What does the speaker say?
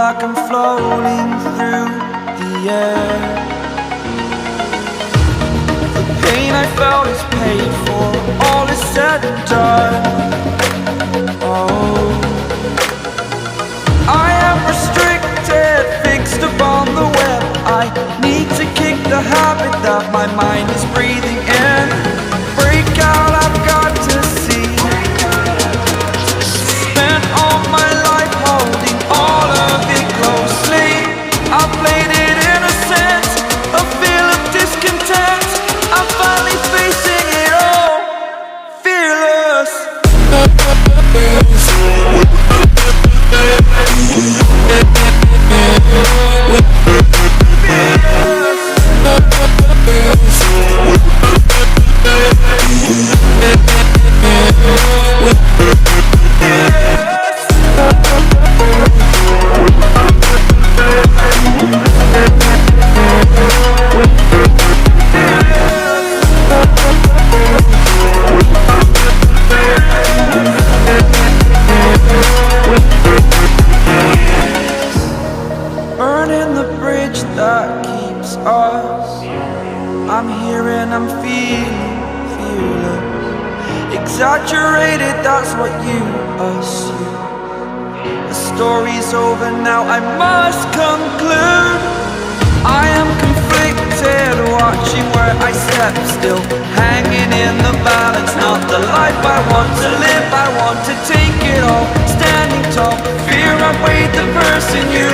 like I'm floating through the air. The pain I felt is paid for, all is said and done. Oh, I am restricted, fixed upon the web. I need to kick the habit that my mind is breathing in. Break out, I've got to see. Spent all my life holding all of it closely. I played it innocent, a feel of discontent. I'm finally facing it all, fearless. Burning the bridge that keeps us. I'm here and I'm feeling fearless. Exaggerated, that's what you assume. The story's over now, I must conclude. I am conflicted, watching where I step still, hanging in the balance. Not the life I want to live, I want to take it all. Standing tall, fear I've weighed the person you